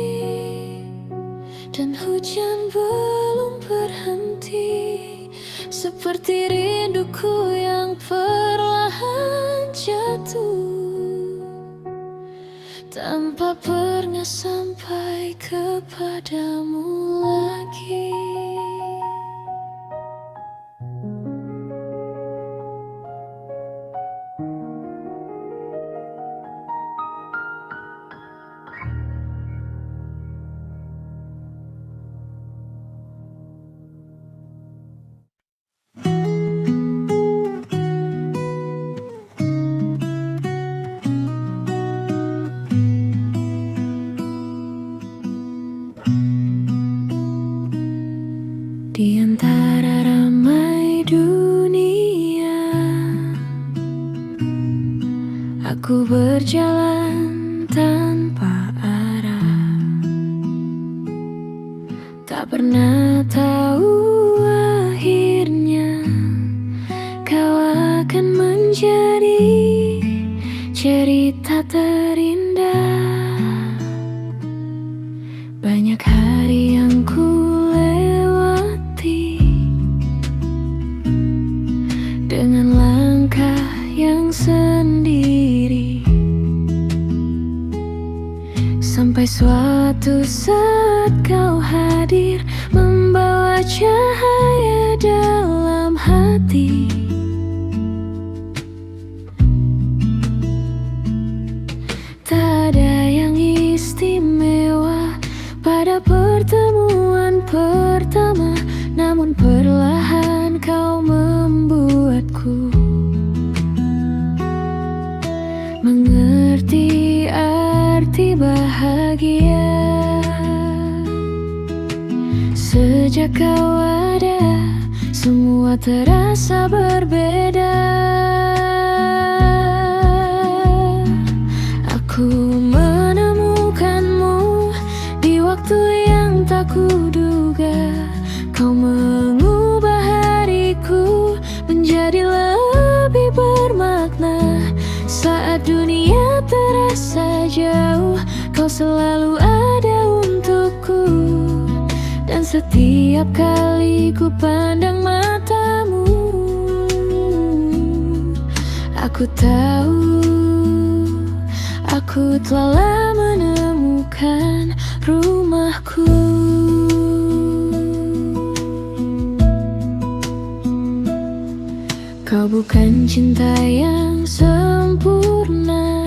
dan hujan belum berhenti, seperti rinduku yang perlahan jatuh tanpa pernah sampai kepadamu lagi. Di antara ramai dunia, aku berjalan tanpa arah, tak pernah tahu akhirnya kau akan menjadi cerita terindah. Banyak hari yang ku dengan langkah yang sendiri, sampai suatu saat kau hadir, membawa cahaya dalam hati. Tak ada yang istimewa pada pertemuan pertama, namun perlahan kau membuatku mengerti arti bahagia. Sejak kau ada, semua terasa berbeda. Aku menemukanmu di waktu yang tak kuduga. Kau mengubah hariku menjadi lebih bermakna. Saat dunia terasa jauh, kau selalu ada untukku. Dan setiap kali ku pandang matamu, aku tahu aku telah menemukan rumahku. Kau bukan cinta yang sempurna,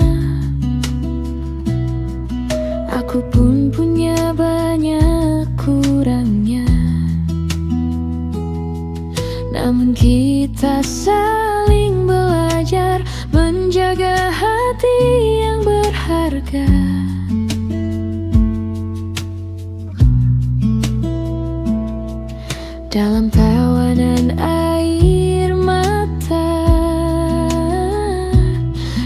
aku pun punya banyak kurangnya. Namun kita saling belajar menjaga hati yang berharga. Dalam tawanan air mata,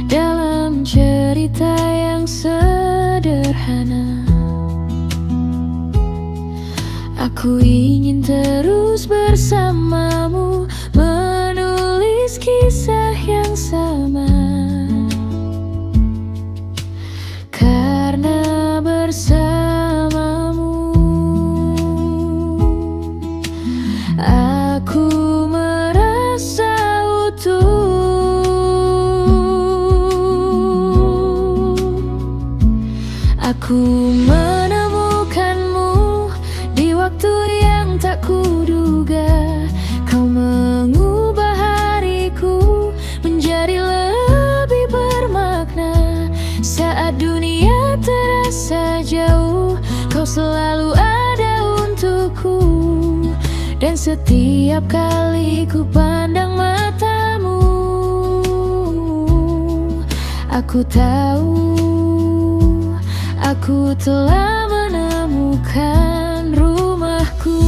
dalam cerita yang sederhana, aku ingin terus bersamamu, menulis kisah yang sama. Karena bersamamu aku merasa utuh. Aku menemukanmu di waktu yang tak kuduga. Kau mengubah hariku menjadi lebih bermakna. Saat dunia terasa jauh, kau selalu ada untukku. Dan setiap kali ku pandang matamu, aku tahu aku telah menemukan rumahku.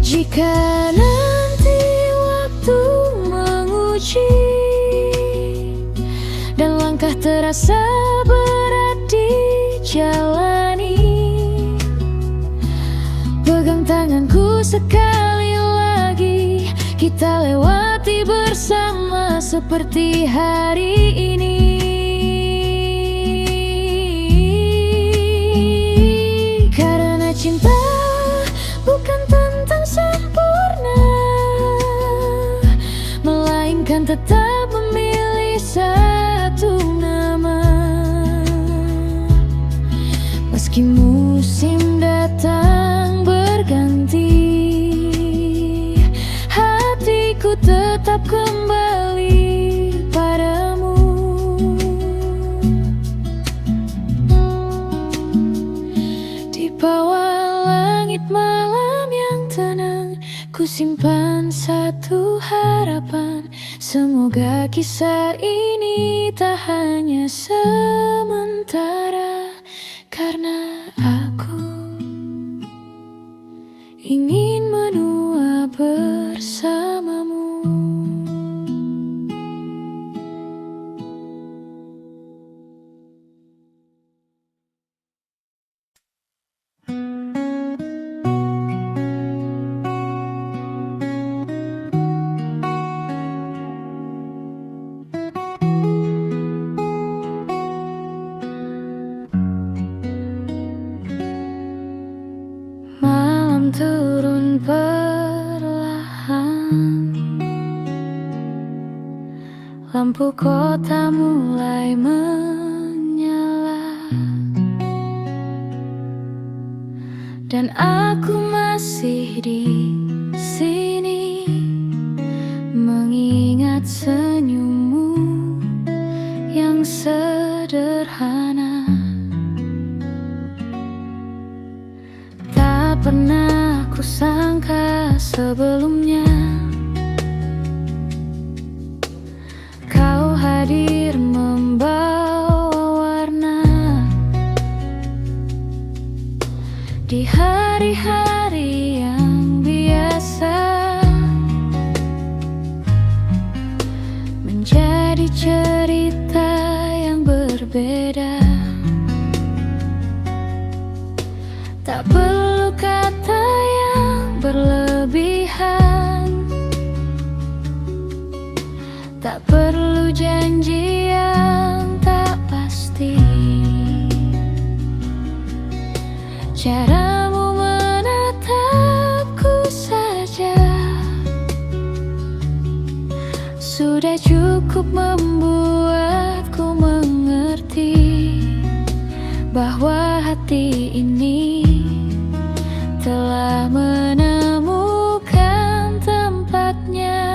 Jika nanti waktu menguji dan langkah terasa berat dijalani, pegang tanganku sekali lagi, kita lewati bersama. seperti hari ini. Karena cinta bukan tentang sempurna, melainkan tetap memilih satu nama. Meski musim datang berganti, hatiku tetap kembali padamu. Di bawah langit malam yang tenang, ku simpan satu harapan. Semoga kisah ini tak hanya sementara, karena aku ingin menua bersamamu. Malam turun perlahan, lampu kota mulai menyala, dan aku masih di sini mengingat senyummu yang sederhana. Tak pernah ku sangka sebelumnya kau hadir membawa warna di hari-hari yang biasa, menjadi cerita yang berbeda. Tak perlu kata yang berlebihan, tak perlu janji yang tak pasti. Caramu menatapku saja sudah cukup membuatku mengerti bahwa hati ini telah menemukan tempatnya.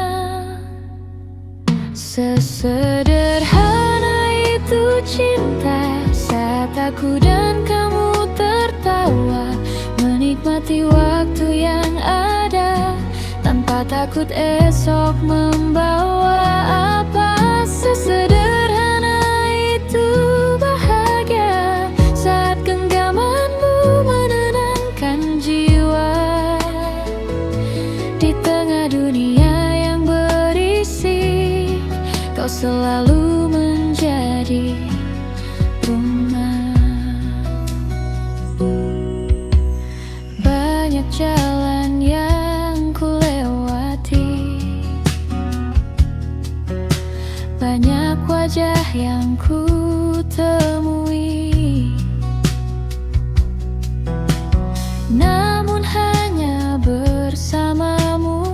Sesederhana itu cinta, saat aku dan kamu tertawa, menikmati waktu yang ada tanpa takut esok membawa apa. Sesederhana itu bahagia saat genggamanmu menenangkan jiwa di tengah dunia yang berisik. Kau selalu menjadi rumah. Banyak jalan yang ku lewati, banyak wajah yang ku temui, namun hanya bersamamu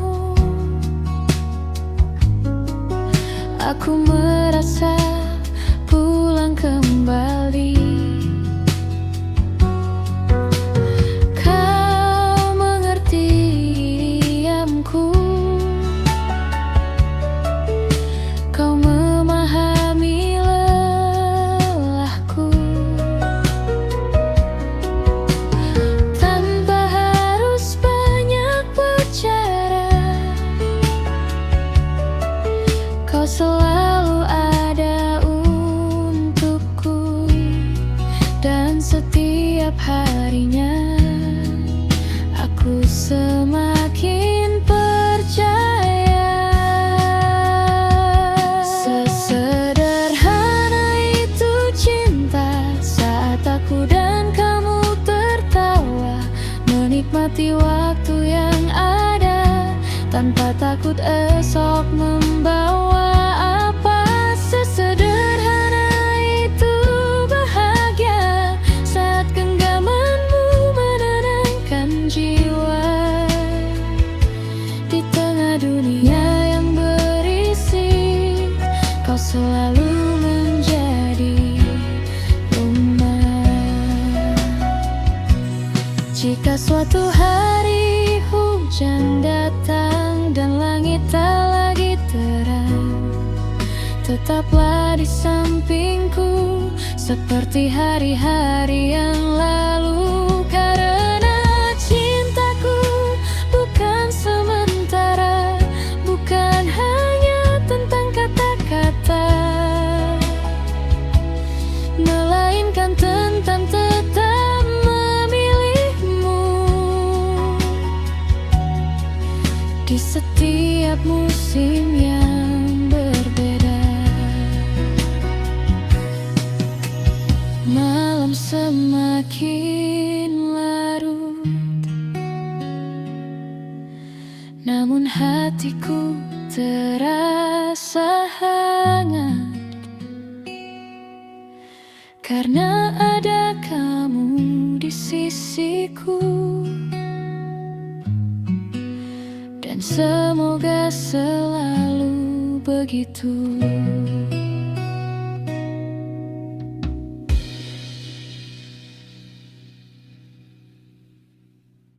aku merasa pulang kembali. Kau mengerti diamku, kau memahami lelahku, tanpa harus banyak bicara. Kau selalu ada untukku, dan setiap harinya aku semakin percaya. Sesederhana itu cinta, saat aku dan kamu tertawa, menikmati waktu yang ada tanpa takut esok membawa kau selalu menjadi rumah. Jika suatu hari hujan datang dan langit tak lagi terang, tetaplah di sampingku seperti hari-hari yang lalu. Karena cintaku bukan sementara, bukan hanya tentang kata-kata, melainkan tentang tetap memilihmu di setiap musim yang berbeda. Malam semakin larut, namun hatiku terasa hangat, karena ada kamu di sisiku. Dan semoga selalu begitu.